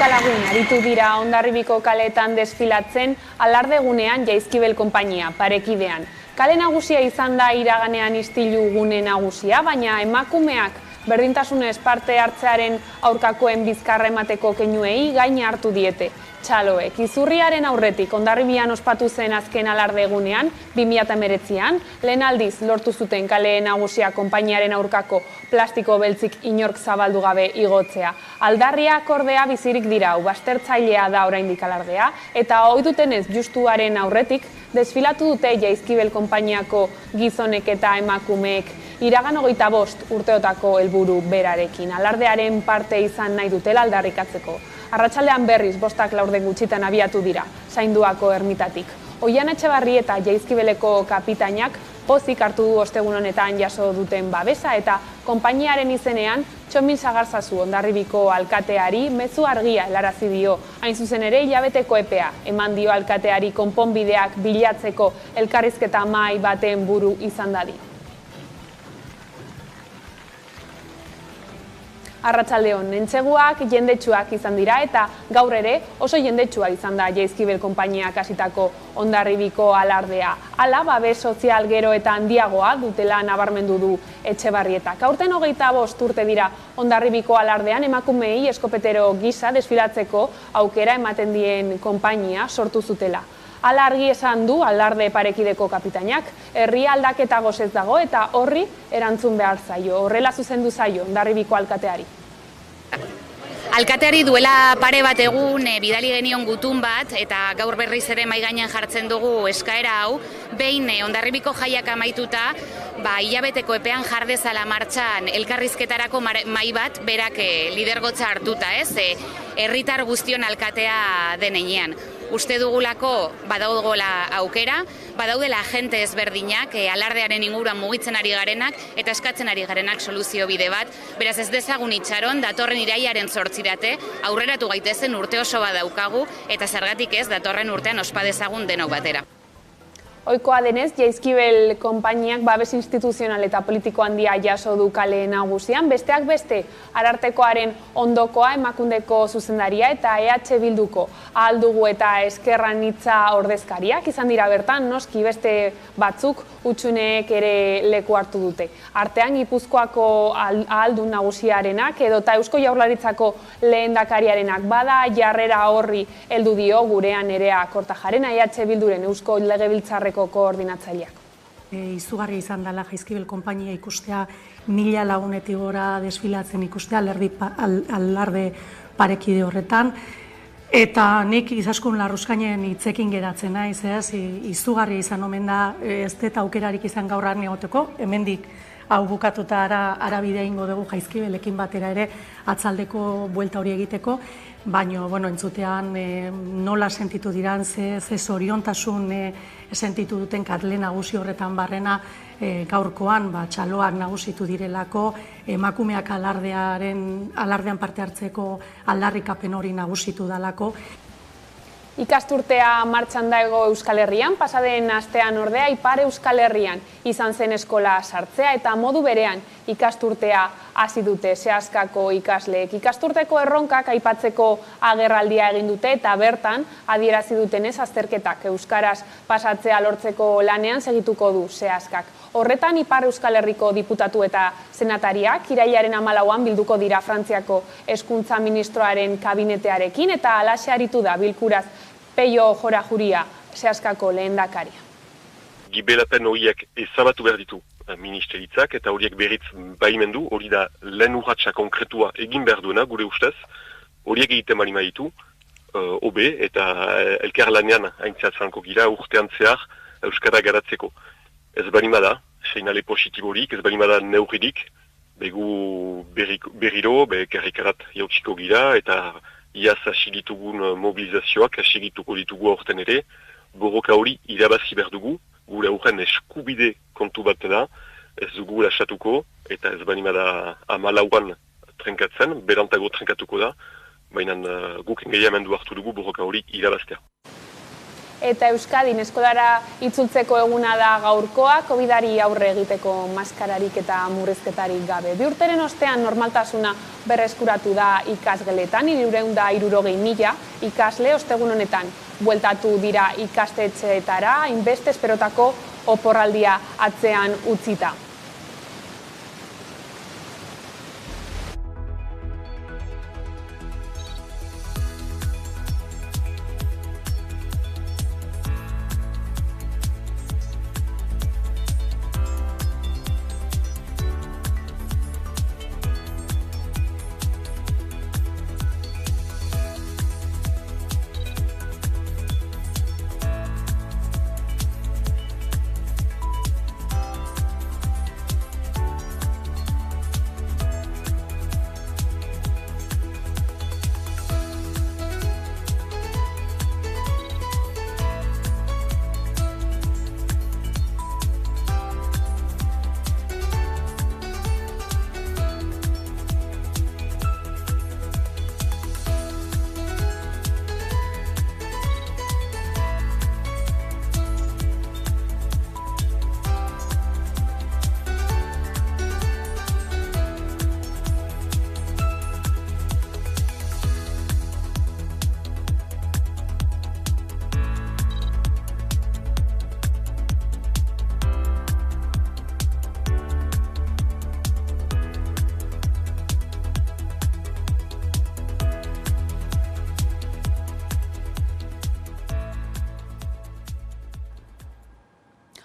milaka lagun aritu dira Hondarribiko kaleetan desfilatzen alardegunean Jaizkibel konpainia parekidean. Kale nagusia izan da iraganean istilu gune nagusia, baina emakumeak berdintasunez parte hartzearen aurkakoen bizkarra emateko keinuei gaina hartu diete. Txaloek, izurriaren aurretik Hondarribian ospatu zen azken alardegunean, 2019an, lehen aldiz lortu zuten kale nagusia konpainiaren aurkako plastiko beltzik inork zabaldu gabe igotzea. Aldarriak ordea bizirik dira, baztertzailea da oraindik alardea, eta ohi dutenez justuaren aurretik desfilatu dute Jaizkibel konpainiako gizonek eta emakumeek iragan 25 urteotako helburu berarekin. Alardearen parte izan nahi dutela aldarrikatzeko. Arratsaldean berriz 5:04 gutxitan abiatu dira, Zainduako ermitatik. Oian Etxebarri eta Jaizkibeleko kapitainak pozik hartu du ostegun honetan jaso duten babesa eta konpainiaren izenean Txomin Sagarzazu Hondarribiko alkateari mezu argia helarazi dio. Hain zuzen ere hilabeteko epea eman dio alkateari konponbideak bilatzeko elkarrizketa mahai baten buru izan dadin. Arratsaldeon, entseguak jendetsuak izan dira eta gaur ere oso jendetsua izan da Jaizkibel konpainiak hasitako Hondarribiko alardea. Hala, babes sozial gero eta handiagoa dutela nabarmendu du Etxebarrietak. Aurten 25 urte dira Hondarribiko alardean emakumeei eskopetero gisa desfilatzeko aukera ematen dien konpainia sortu zutela. Hala argi esan du alarde parekideko kapitainak, herria aldaketa gozez dago eta horri erantzun behar zaio. Horrela zuzendu zaio Hondarribiko alkateari. Alkateari duela pare bat egun bidali genion gutun bat eta gaur berriz ere mahai gainean jartzen dugu eskaera hau, behin Hondarribiko jaiak amaituta, hilabeteko epean jar dezala martxan elkarrizketarako mahai bat berak lidergotza hartuta, herritar guztion alkatea denean. Uste dugulako badagoela aukera, badaudela agente ezberdinak, alardearen inguruan mugitzen ari garenak eta eskatzen ari garenak soluzio bide bat. Beraz ez dezagun itxaron, datorren irailaren 8 aurreratu gaitezen urte oso bat daukagu eta zergatik ez datorren urtean ospa dezagun denok batera. Ohikoa denez, Jaizkibel konpainiak babes instituzional eta politiko handia jaso du kale nagusian, besteak beste Arartekoaren ondokoa Emakundeko zuzendaria eta EH Bilduko Ahal Dugu eta Ezker Anitza ordezkariak izan dira bertan, noski beste batzuk hutsuneek ere leku hartu dute. Artean Gipuzkoako Ahaldun nagusiarenak edota Eusko Jaurlaritzako lehendakariarenak bada jarrera horri heldu dio gurean Nerea Kortajarena EH Bilduren Eusko Legebiltzarreko koordinatzaileak. Izugarria izan dela Jaizkibel konpainia ikustea, 1000 lagunetik gora desfilatzen ikustea alarde parekide horretan. Eta nik izaskun Larruskainen hitzekin geratzen naiz, izugarria izan omen da, ez dut aukerarik izan gaur han egoteko, hemendik hau bukatuta arabidea ingo dugu Jaizkibelekin batera ere atzaldeko buelta hori egiteko, baina entzutean nola sentitu diran, ze zoriontasun sentitu duten kale nagusi horretan barrena gaurkoan txaloak nagusitu direlako, emakumeak alardean parte hartzeko aldarrikapen hori nagusitu dalako. Ikasturtea martxan dago Euskal Herrian, pasaden astean ordea Ipar Euskal Herrian izan zen eskola sartzea eta modu berean ikasturtea hasi dute Seaskako ikasleek. Ikasturteko erronkak aipatzeko agerraldia egin dute eta bertan adierazi dutenez azterketak euskaraz pasatzea lortzeko lanean segituko du Seaskak. Horretan Ipar Euskal Herriko diputatu eta senatariak irailaren 14an bilduko dira Frantziako hezkuntza ministroaren kabinetearekin eta halaxe aritu da bilkuraz Peio Jorajuria, Seaskako lehendakaria. Gibelapen horiek ezabatu behar ditu ministeritzak eta horiek berriz baimendu, hori da lehen urratsa konkretua egin behar duena gure ustez, horiek egiten bali ditu, hobe eta elkar lanean haintzatzanko gira urtean zehar euskara garatzeko. Ez bali da, seinale positiborik, ez bali da neurririk, begu berriro, kerrikarat jautsiko gira eta iaz hasi ditugun mobilizazioak hasi ditugu aurten ere, borroka hori irabazi behar dugu, gure aurren eskubide kontu bat da, ez dugu lasatuko, eta ez bali da 14an trenkatzen, berantago trenkatuko da, baina guk engaiamendu hartu dugu borroka hori irabaztea. Eta Euskadin eskolara itzultzeko eguna da gaurkoa, COVID-ari aurre egiteko maskararik eta murrizketarik gabe. 2 urteren ostean normaltasuna berreskuratu da ikasgeletan, 360.000 ikasle ostegun honetan bueltatu dira ikastetxeetara, hainbeste esperotako oporraldia atzean utzita.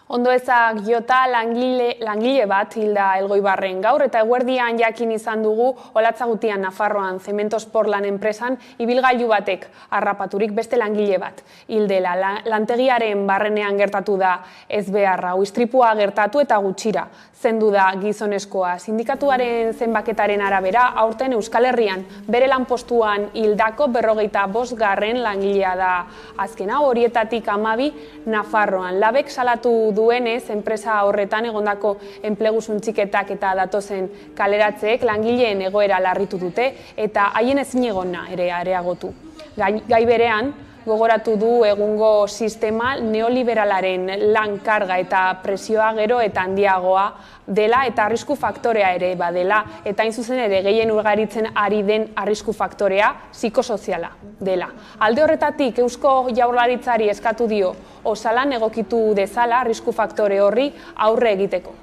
Ondoezak jota langile bat hilda Elgoibarren gaur eta eguerdian jakin izan dugu Olatzagutian Nafarroan Cementos Portland enpresan ibilgailu batek harrapaturik beste langile bat hildela. Lantegiaren barrenean gertatu da ezbeharra, istripua gertatu eta gutxira zendu da gizonezkoa. Sindikatuaren zenbaketaren arabera aurten Euskal Herrian bere lanpostuan hildako 45. langilea da azkena, horietatik 12 Nafarroan. Labek salatu duenez, enpresa horretan egondako enplegu suntsiketak eta datozen kaleratzeek langileen egoera larritu dute eta haien ezinegona ere areagotu. Gai berean, gogoratu du egungo sistema neoliberalaren lan karga eta presioa gero eta handiagoa dela eta arrisku faktorea ere badela eta hain zuzen ere gehien ugaritzen ari den arrisku faktorea psikosoziala dela. Alde horretatik Eusko Jaurlaritzari eskatu dio osalan egokitu dezala arrisku faktore horri aurre egiteko.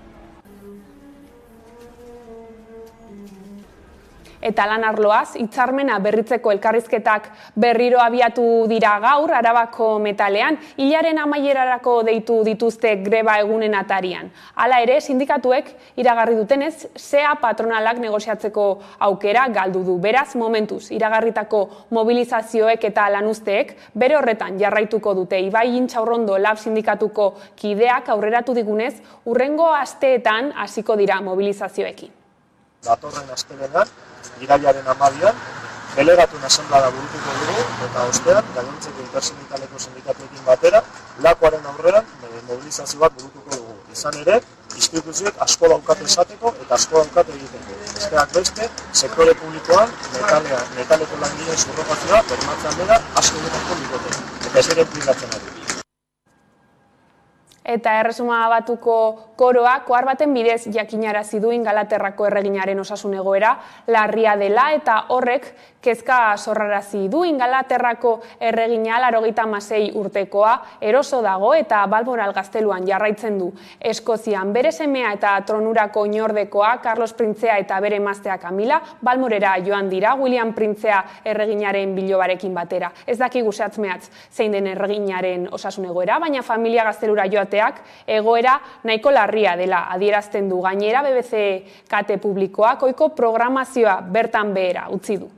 Eta lan arloaz, hitzarmena berritzeko elkarrizketak berriro abiatu dira gaur Arabako Metalean, hilaren amaierarako deitu dituzte greba egunen atarian. Hala ere, sindikatuek iragarri dutenez, SEA patronalak negoziatzeko aukera galdu du. Beraz, momentuz, iragarritako mobilizazioek eta lanuzteek bere horretan jarraituko dute. Ibai Intxaurrondo Lab sindikatuko kideak aurreratu digunez, hurrengo asteetan hasiko dira mobilizazioekin. Datorren astelehenean, irailaren 12an, delegatuen asanblada burutuko dugu eta ostean, gainontzeko intersindikaleko sindikatuekin batera, lakoaren aurreran mobilizazio bat burutuko dugu. Izan ere, instituzioek asko daukate esateko eta asko daukate egiteko. Besteak beste, sektore publikoan metaleko langileen subrogazioa bermatzen dela asko egiteko likote. Eta ez ere plikatzen ari. Eta Erresuma Batuko koroak ohar baten bidez jakinarazi du Ingalaterrako erreginaren osasun egoera larria dela eta horrek kezka sorrarazi du. Ingalaterrako erregina 96 urtekoa eroso dago eta Balmoral gazteluan jarraitzen du. Eskozian bere semea eta tronurako inordekoa Carlos Printzea eta bere emaztea Camila Balmorera joan dira William Printzea erreginaren bilobarekin batera. Ez dakigu zehatz-mehatz zein den erreginaren osasun egoera, baina familia gaztelura joate egoera nahiko larria dela adierazten du. Gainera BBC kate publikoak ohiko programazioa bertan behera utzi du.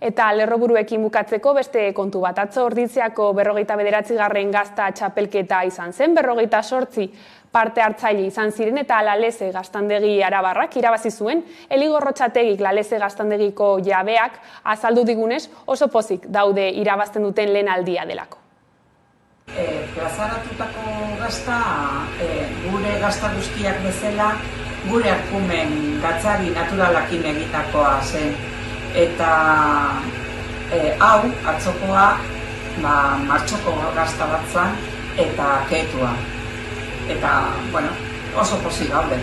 Eta lerroburuekin bukatzeko beste kontu bat. Atzo Orditziako 59. gazta txapelketa izan zen, 58 parte hartzaile izan ziren eta Laleze Gaztandegi Arabarrak irabazi zuen. Eli Gorrotxategik Laleze Gaztandegiko jabeak azaldu digunez oso pozik daude irabazten duten lehen aldia delako. Plazaratutako gazta, gure gazta guztiak bezala, gure arkumen gatzari naturalakin egitakoa zen. Eta hau atzokoa martxoko gazta bat zan eta keetua. Eta, bueno, oso pozik gaude.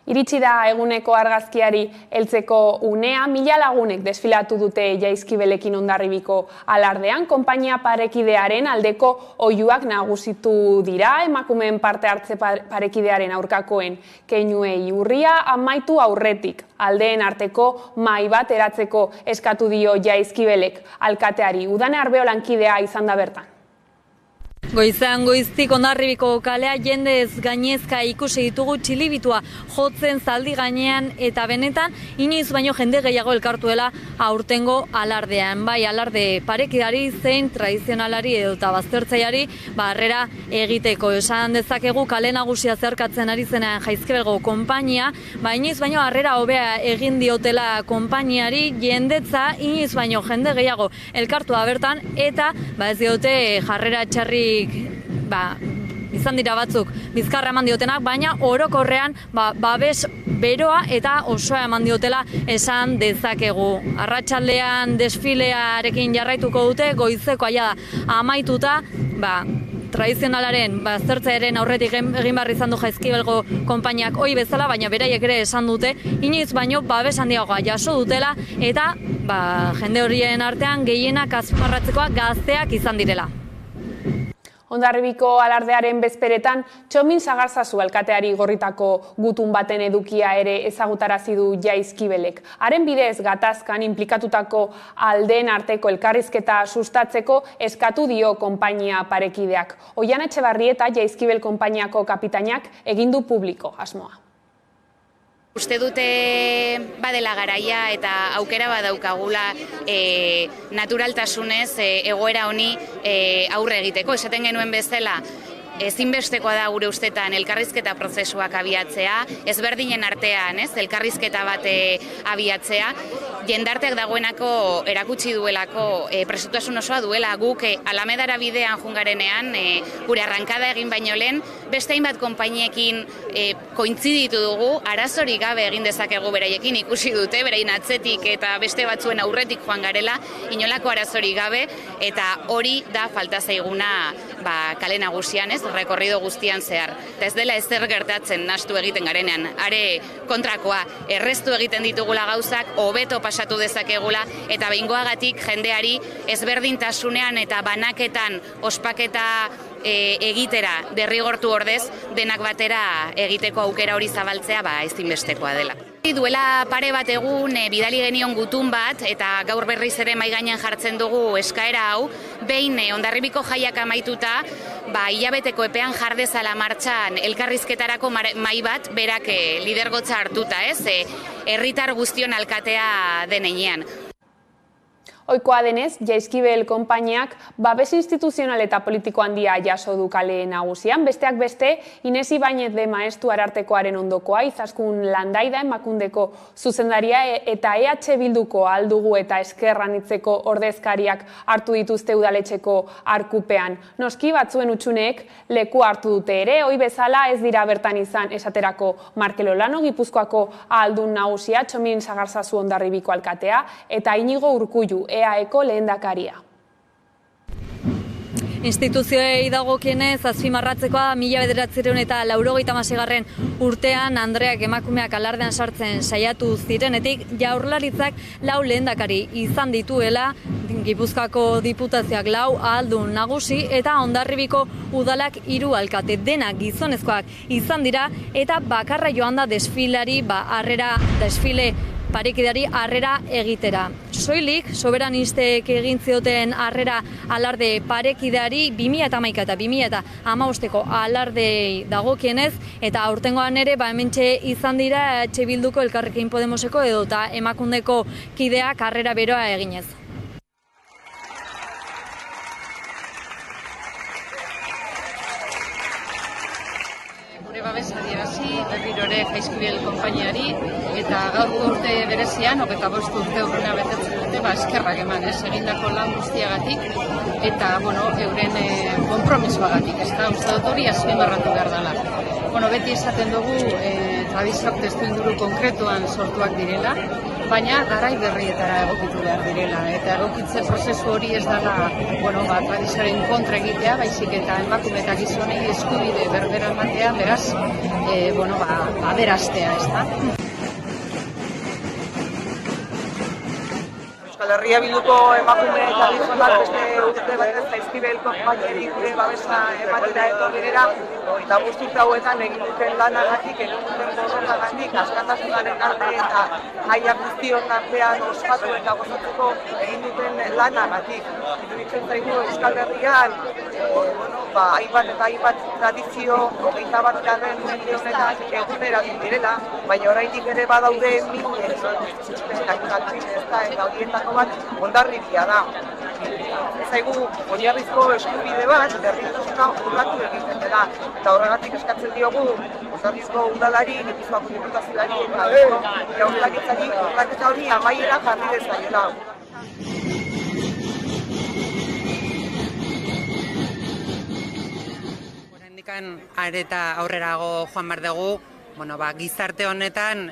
Iritsi da eguneko argazkiari heltzeko unea, 1000 lagunek desfilatu dute Jaizkibelekin Hondarribiko alardean, konpainia parekidearen aldeko oihuak nagusitu dira, emakumeen parte hartze parekidearen aurkakoen keinuei urria amaitu aurretik. Aldeen arteko mahai bat eratzeko eskatu dio Jaizkibelek alkateari, Udane Arbeolankidea izan da bertan. Goizan goiztik Hondarribiko kalea jendez gainezka ikusi ditugu txilibitua jotzen zaldi gainean eta benetan inoiz baino jende gehiago elkartuela aurtengo alardean. Bai, alarde parekidari zein tradizionalari edota baztertzaileari harrera egiteko. Esan dezakegu kale nagusia zerkatzen ari zenean Jaizkibelgo konpainia, inoiz baino harrera hobea egin diotela konpainiari, jendetza inoiz baino jende gehiago elkartua bertan eta ez diote jarrera txarri izan dira batzuk bizkarra eman diotenak, baina orokorrean babes beroa eta osoa eman diotela esan dezakegu. Arratsaldean desfilearekin jarraituko dute, goizeko aia amaituta, tradizionalaren baztertzearen aurretik egin behar izan du Jaizkibelgo konpainiak ohi bezala, baina beraiek ere esan dute, inoiz baino babes handiagoa jaso dutela eta jende horien artean gehienak azpimarratzekoa gazteak izan direla. Hondarribiko alardearen bezperetan, Txomin Sagarzazu alkateari gorritako gutun baten edukia ere ezagutarazi du Jaizkibelek. Haren bidez gatazkan inplikatutako aldeen arteko elkarrizketa sustatzeko eskatu dio konpainia parekideak. Oian Etxebarrieta Jaizkibel konpainiako kapitainak egin du publiko asmoa. Uste dute badela garaia eta aukera badaukagula naturaltasunez egoera honi aurre egiteko. Esaten genuen bezala, ezinbestekoa da gure ustetan elkarrizketa prozesuak abiatzea, ezberdinen artean, elkarrizketa bat abiatzea, jendarteak dagoenako erakutsi duelako presutasun osoa duela guk Alamedara bidean jungarenean gure arrankada egin baino lehen, beste hainbat konpainiekin kointziditu dugu, arazorik gabe egin dezakegu beraiekin ikusi dute, beraien atzetik eta beste batzuen aurretik joan garela, inolako arazorik gabe, eta hori da falta zaiguna kale nagusian, rekorrido guztian zehar. Eta ez dela ezer gertatzen nahastu egiten garenean, are kontrakoa, erreztu egiten ditugula gauzak, hobeto pasatu dezakegula, eta behingoagatik jendeari ezberdintasunean eta banaketan ospaketa egitera derrigortu ordez, denak batera egiteko aukera hori zabaltzea ezinbestekoa dela. Duela pare bat egun bidali genion gutun bat eta gaur berriz ere mahai gainean jartzen dugu eskaera hau, behin Hondarribiko jaiak amaituta, hilabeteko epean jar dezala martxan elkarrizketarako mahai bat berak lidergotza hartuta, herritar guztion alkatea denean. Ohikoa denez, Jaizkibel konpainiak babes instituzional eta politiko handia jaso du kale nagusian, besteak beste, Ines Ibañez de Maestu Arartekoaren ondokoa, Izaskun Landaida emakundeko zuzendaria eta EH Bilduko Aldugu eta Ezker Anitzeko ordezkariak hartu dituzte udaletxeko arkupean. Noski batzuen utxuneek leku hartu dute ere, ohi bezala ez dira bertan izan esaterako Markel Olano Gipuzkoako ahaldun nagusia, Txomin Sagarzazu Hondarribiko alkatea eta Inigo Urkullu EAeko lehendakaria. Instituzioei dagokienez azpimarratzekoa 1986 urtean Andreak emakumeak alardean sartzen saiatu zirenetik Jaurlaritzak 4 lehendakari izan dituela, Gipuzkoako diputazioak 4 ahaldun nagusi eta Hondarribiko udalak 3 alkate, denak gizonezkoak izan dira eta bakarra joan da desfilari desfile parekideari harrera egitera. Soilik, soberanistek egin zioten harrera alarde parekideari 2011 eta 2015ko alardei dagokienez, eta aurtengoan ere hementxe izan dira EH Bilduko, Elkarrekin Podemoseko edota emakundeko kideak harrera beroa eginez. Babes adierazi berriro ere Jaizkibel konpainiari eta gaurko urte berezian 25 urte urruna betetzen dute eskerrak eman egindako lan guztiagatik eta euren konpromisoagatik, uste dut hori azpimarratu behar dela. Beti esaten dugu tradizioak testuinguru konkretuan sortuak direla baina garai berrietara egokitu behar direla, eta egokitze prozesu hori ez dela, tradizioaren kontra egitea, baizik eta emakume eta gizonei eskubide berbera ematea, beraz, aberastea, ez da. Euskal Herria Bilduko emakume eta gizonak beste urte batez Jaizkibel konpainiari gure babesa ematera etorrera, eta guzti hauetan egin duten lanagatik, egin duten borrokagatik, askatasunaren alde eta jaia guztion artean ospatu eta gozatzeko egin duten lanagatik. Iruditzen zaigu Euskal Herrian, hainbat eta hainbat tradizio 21. mende honetan eguneratu direla, baina oraindik ere badaude eta horietako bat Hondarribia da. Zaigu oinarrizko eskubide bat berdintasuna urratu egiten dela, eta horregatik eskatzen diogu Hondarribiko udalari, Gipuzkoako diputazioari eta jaurlaritzari urraketa hori amaiera jarri dezaiela. Oraindikan areta aurrerago joan behar dugu, gizarte honetan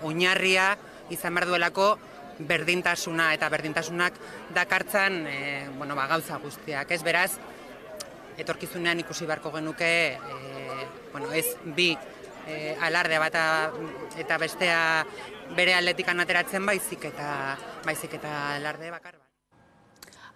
oinarria izan behar duelako berdintasuna, eta berdintasunak dakartzan gauza guztiak. Ez beraz, etorkizunean ikusi beharko genuke ez bi alarde bat eta bestea bere aldetikan ateratzen baizik eta alarde bakar bat.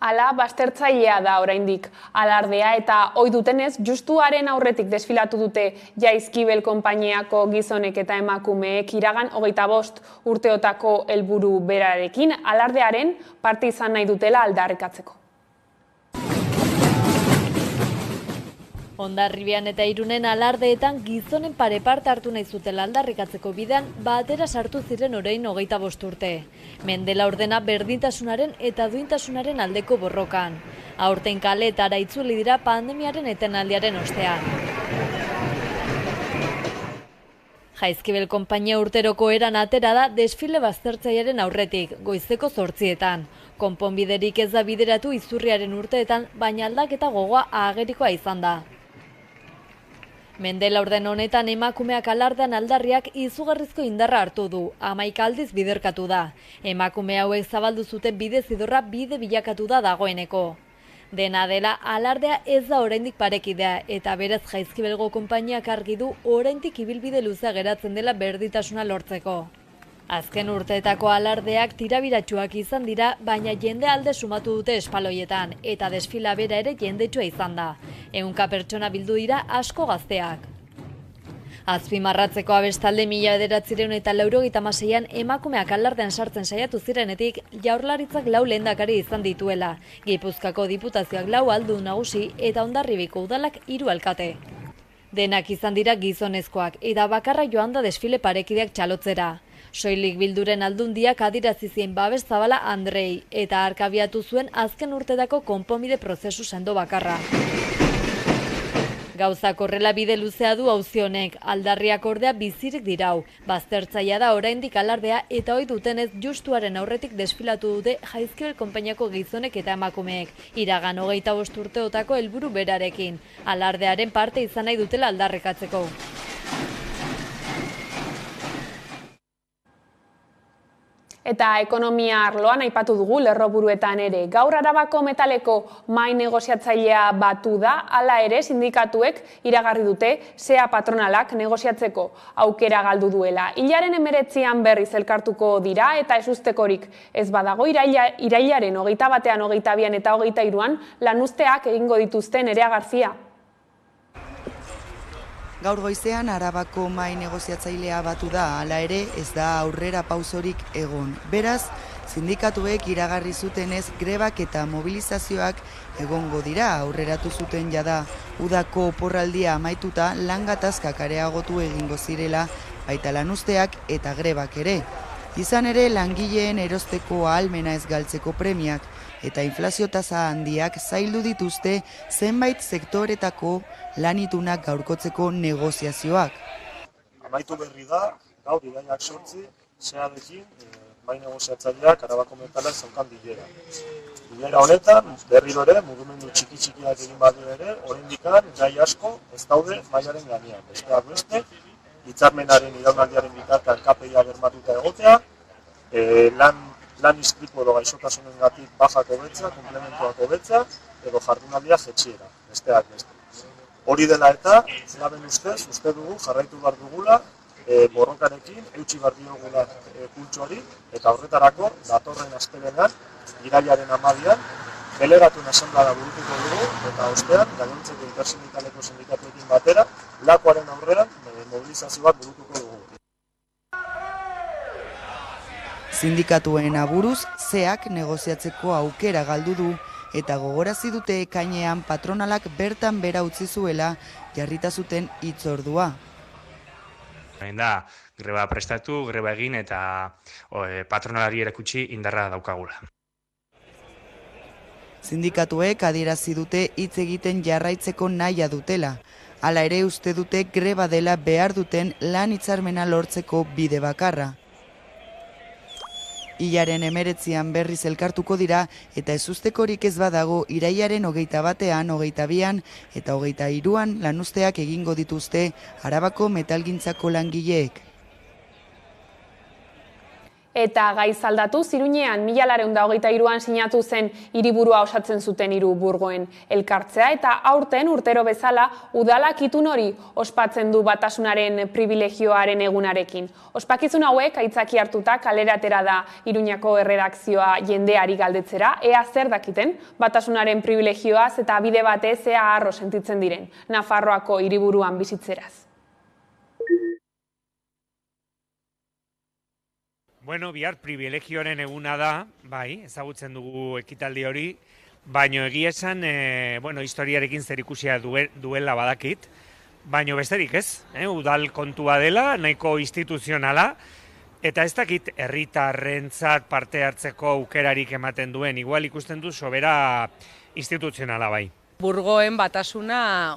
Hala, baztertzailea da oraindik alardea, eta ohi dutenez, justuaren aurretik desfilatu dute Jaizkibel konpainiako gizonek eta emakumeek iragan 25 urteotako helburu berarekin, alardearen parte izan nahi dutela aldarrikatzeko. Hondarribian eta Irunen alardeetan gizonen pare-parte hartu nahi zutela aldarrikatzeko bidean batera sartu ziren orain 25 urte. Mendela ordena berdintasunaren eta duintasunaren aldeko borrokan. Aurten kaleetara itzuli dira pandemiaren etenaldiaren ostean. Jaizkibel konpainia urteroko eran atera da desfile baztertzailearen aurretik, goizeko 8etan. Konponbiderik ez da bideratu izurriaren urteetan, baina aldaketa gogoa agerikoa izan da. Mendela orden honetan emakumeak alardean aldarriak izugarrizko indarra hartu du, 11 aldiz biderkatu da. Emakume hauek zabaldu zuten bide zidorra bide bilakatu da dagoeneko. Dena dela, alardea ez da oraindik parekidea, eta beraz Jaizkibelgo konpainiak argi du oraindik ibilbide luzea geratzen dela berdintasuna lortzeko. Azken urteetako alardeak tirabiratsuak izan dira, baina jende alde sumatu dute espaloietan, eta desfila bera ere jendetsua izan da. 100 pertsona bildu dira asko gazteak. Azpimarratzeko abestalde 1996an emakumeak alardean sartzen saiatu zirenetik, Jaurlaritzak 4 lehendakari izan dituela, Gipuzkoako diputazioak 4 aldun nagusi eta Hondarribiko udalak 3 alkate. Denak izan dira gizonezkoak, eta bakarra joan da desfile parekideak txalotzera. Soilik Bilduren aldundiak adierazi zien babes zabala Andrei, eta arkabiatu zuen azken urtetako konponbide prozesu sendo bakarra. Gauzak horrela bide luzea du auzi honek, aldarriak ordea bizirik dirau. Baztertzailea da oraindik alardea, eta ohi dutenez justuaren aurretik desfilatu dute Jaizkibel konpainiako gizonek eta emakumeek, iragan 25 urteotako helburu berarekin, alardearen parte izan nahi dutela aldarrikatzeko. Eta ekonomia arloan aipatu dugu lerroburuetan ere. Gaur Arabako metaleko mahai negoziatzailea batu da, hala ere sindikatuek iragarri dute SEA patronalak negoziatzeko aukera galdu duela. Hilaren 19an berriz elkartuko dira eta ezustekorik ez badago irailaren 21an, 22an eta 23an lanuzteak egingo dituzten Nerea Garzia. Gaur goizean Arabako mahai negoziatzailea batu da, hala ere ez da aurrera pausorik egon. Beraz, sindikatuek iragarri zutenez grebak eta mobilizazioak egongo dira, aurreratu zuten jada. Udako oporraldia amaituta lan gatazkak areagotu egingo zirela, baita lanuzteak eta grebak ere. Izan ere, langileen erosteko ahalmena ez galtzeko premiak eta inflazio tasa handiak zaildu dituzte zenbait sektoretako lanitunak gaurkotzeko negoziazioak. Amaitu berri da, gaur iraiak 8 SEArekin mahai negoziatzaileak Arabako metalak zeukan bilera. Bilera honetan, berriro ere, mugimendu txiki-txikiak egin badu ere, oraindikan gai asko ez daude mahaiaren gainean. Besteak beste, hitzarmenaren iraunaldiaren bitartean KPIa bermatuta egotea, lan istripu edo gaixotasunengatik bajak hobetza, komplementuak hobetza, edo jardunaldia jetxiera, besteak beste. Hori dela eta, laben ustez, uste dugu, jarraitu behar dugula, borrokarekin, eutxi behar diogula pultsuari, eta horretarako, datorren astelehenean, irailaren 12an, delegatuen asanblada burutuko dugu, eta ostean, gainontzeko intersindikaleko sindikatuekin batera, lakuaren aurrean mobilizazio bat burutuko dugu. Sindikatuen aburuz, zeak negoziatzeko aukera galdu du, eta gogorazi dute ekainean patronalak bertan bera utzi zuela jarrita zuten hitzordua. Da, greba prestatu, greba egin eta patronalari erakutsi indarra daukagula. Sindikatuek adierazi dute hitz egiten jarraitzeko nahia dutela. Hala ere uste dute greba dela behar duten lan hitzarmena lortzeko bide bakarra. Hilaren 19an berriz elkartuko dira eta ezustekorik ez badago irailaren 21an, 22an eta 23an lanuzteak egingo dituzte Arabako metalgintzako langileek. Eta gaiz aldatuz, Iruñean 1923an sinatu zen hiriburua osatzen zuten hiru burgoen elkartzea eta aurten urtero bezala udalak itun hori ospatzen du batasunaren pribilegioaren egunarekin. Ospakizun hauek aitzaki hartuta kalera atera da Iruñako erredakzioa jendeari galdetzera, ea zer dakiten batasunaren pribilegioaz eta bide batez ea harro sentitzen diren Nafarroako hiriburuan bizitzeraz. Bueno, bihar privilegioaren eguna da, bai, ezagutzen dugu ekitaldi hori, baino egia esan, historiarekin zerikusia duela badakit, baino besterik ez, udal kontua dela, nahiko instituzionala, eta ez dakit herritarrentzat parte hartzeko aukerarik ematen duen, igual ikusten du sobera instituzionala bai. Burgoen batasuna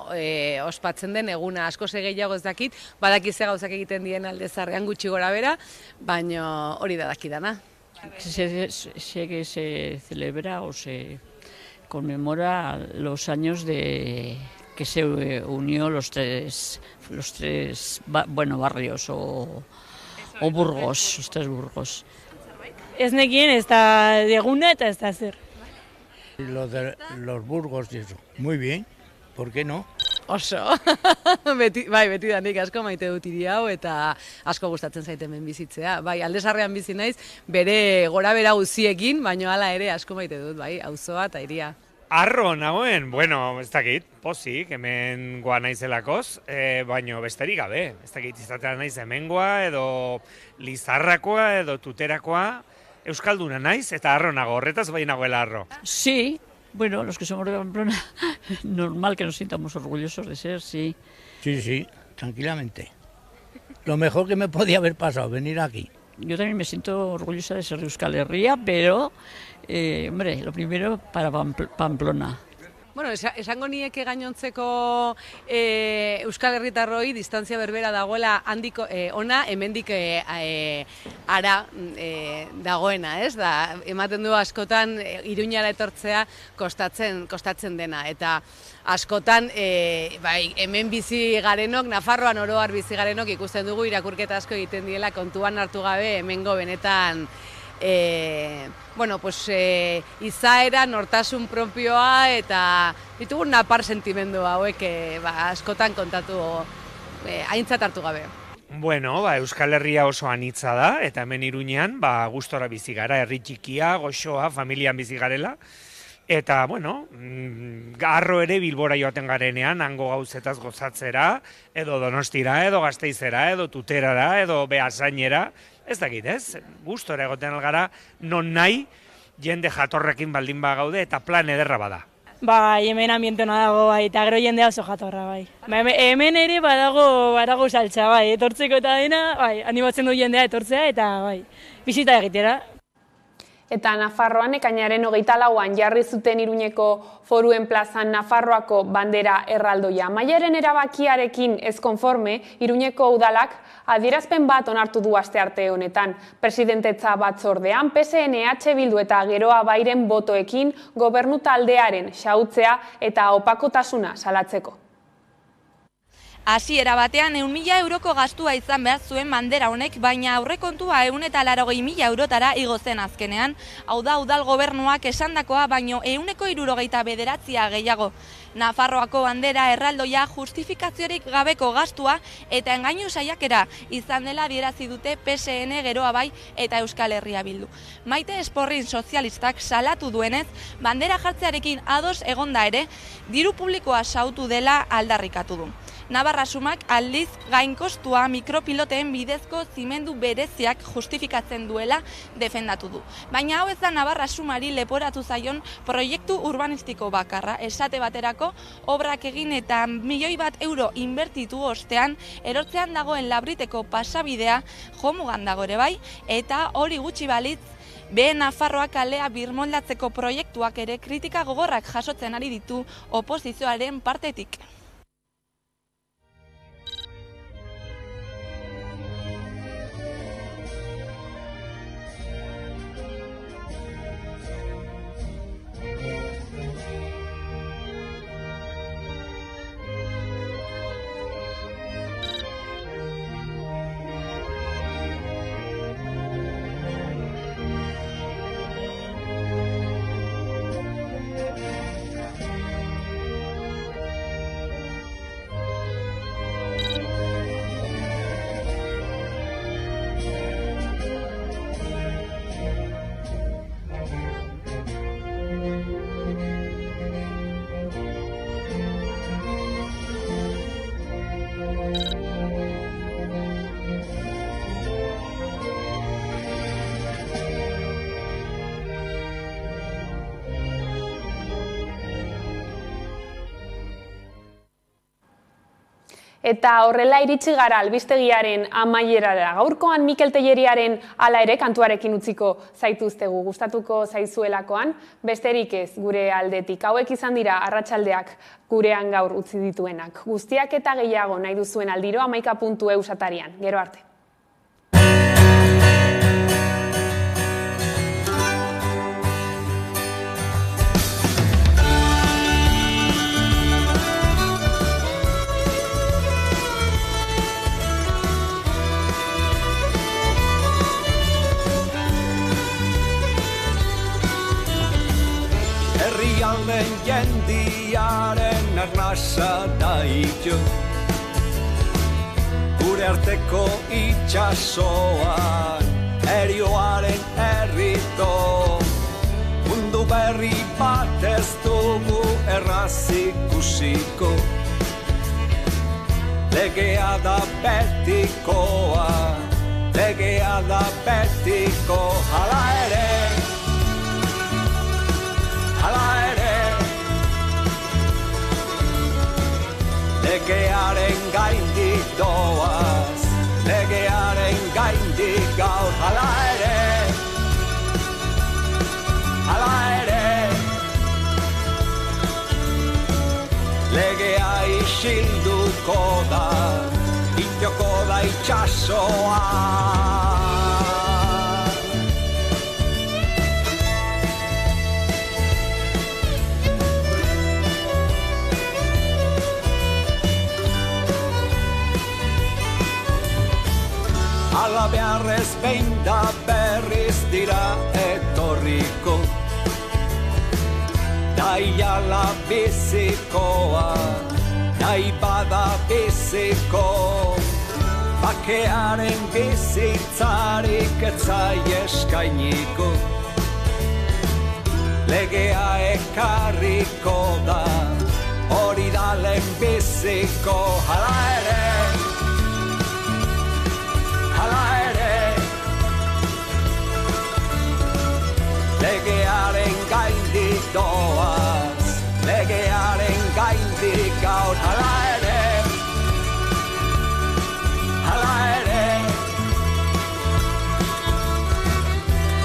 ospatzen den eguna, asko gehiago ez dakit, badaki ze gauzak egiten dien Aldezarrean gutxi gora bera, baina hori da dakidana. Se celebra o se conmemora los años de que se unió los tres barrios o burgos, los tres burgos. Ez nekien ez da eguna eta ez da zer. Lo de los burgos y eso. Muy bien, ¿por qué no? Oso, beti danik asko maite dut hiri hau eta asko gustatzen zait hemen bizitzea. Bai, Aldezarrean bizi naiz, bere gora bera guztiekin, baina hala ere asko maite dut, bai, auzoa eta hiria. Arro nagoen, ez dakit, pozik, hemen goa naizelakoz, baino besterik gabe. Ez dakit izatea naiz hemengoa edo Lizarrakoa edo Tuterakoa. Euskalduna naiz eta harro nago, horretaz bai nagoela harro. Sí, bueno, los que somos de Pamplona, normal que nos sintamos orgullosos de ser, sí. Sí, tranquilamente. Lo mejor que me podía haber pasado, venir aquí. Yo también me siento orgullosa de ser de Euskal Herria, pero, lo primero para Pamplona. Bueno, esango nieke gainontzeko Euskal Herritarroi distantzia berbera dagoela handiko ona hemendik ara dagoena, ez? Da, ematen du askotan Iruñara etortzea kostatzen dena eta askotan hemen bizi garenok, Nafarroan oro har bizi garenok ikusten dugu irakurketa asko egiten diela kontuan hartu gabe hemengo benetan izaera, nortasun propioa eta ditugun napar sentimendu hauek askotan kontatu aintzat hartu gabe. Euskal Herria oso anitza da eta hemen Iruñean gustora bizi gara, herri txikia, goxoa, familian bizi garela. Eta, garro ere Bilbora joaten garenean, hango gauzetaz gozatzera, edo Donostira, edo Gasteizera, edo Tuterara, edo Beasainera, ez dakit, ez? Gustora egoten algara, non nahi, jende jatorrekin baldin gaude eta plan ederra bada. Bai, hemen ambientona dago, eta gero jendea oso jatorra, bai. Hemen ere badago saltza, bai, etortzeko eta dena, bai, animatzen du jendea etortzea, eta bai, bizita egitera. Eta Nafarroan ekainaren 24an jarri zuten Iruñeko Foruen plazan Nafarroako bandera erraldoia. Maiaren erabakiarekin ez konforme, Iruñeko udalak adierazpen bat onartu du astearte honetan. Presidentetza batzordean, PSN, EH Bildu eta Geroa Bairen botoekin gobernu taldearen xahutzea eta opakotasuna salatzeko. Hasiera batean 100.000 euroko gastua izan behar zuen bandera honek, baina aurrekontua 180.000 eurotara igo zen azkenean. Hau da, udal gobernuak esandakoa baino 179 gehiago. Nafarroako bandera erraldoia justifikaziorik gabeko gastua eta engainu saiakera izan dela adierazi dute PSN, Geroa Bai eta Euskal Herria Bildu. Maite Esporrin sozialistak salatu duenez, bandera jartzearekin ados egonda ere, diru publikoa xahutu dela aldarrikatu du. Navarra Sumak aldiz gainkostua mikropiloteen bidezko zimendu bereziak justifikatzen duela defendatu du. Baina hau ez da Navarra Sumari leporatu zaion proiektu urbanistiko bakarra. Esate baterako, obrak egin eta €1.000.000 inbertitu ostean, erortzean dagoen Labriteko pasabidea jomugan dago ere bai, eta hori gutxi balitz, Nafarroa kalea birmoldatzeko proiektuak ere kritika gogorrak jasotzen ari ditu oposizioaren partetik. Eta horrela iritsi gara albistegiaren amaierara. Gaurkoan Mikel Telleriaren hala ere kantuarekin utziko zaituztegu, gustatuko zaizuelakoan, besterik ez gure aldetik. Hauek izan dira arratsaldeak gurean gaur utzi dituenak. Guztiak eta gehiago nahi duzuen aldiro 11.eu satarian. Gero arte. Herrialden jendiaren arnasa daitio, gure arteko itxasoan, erioaren errito, mundu berri bat ez dugu erraz ikusiko, legea da betikoa, legea da betiko, hala ere, legearen gaindik doaz, legearen gaindik gaur, hala ere, legea isilduko da, itxoko da itxasoa. Ala beharrez behin da berriz dira etorriko, daiala bizikoa, nahi bada biziko, bakearen bizitzarik etzai eskainiko, legea ekarriko da, hori da lehen biziko, hala ere, legearen gaindik doaz, legearen gaindik gaur, hala ere,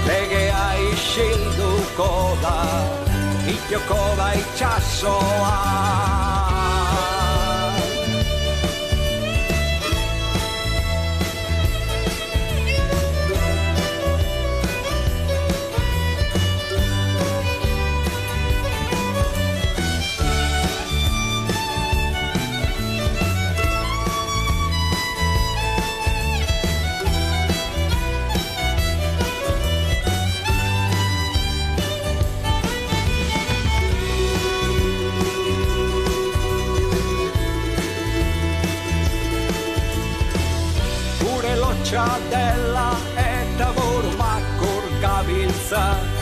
legea isilduko da, itxoko da itxasoa. Erretxa dela eta burumakur gabiltza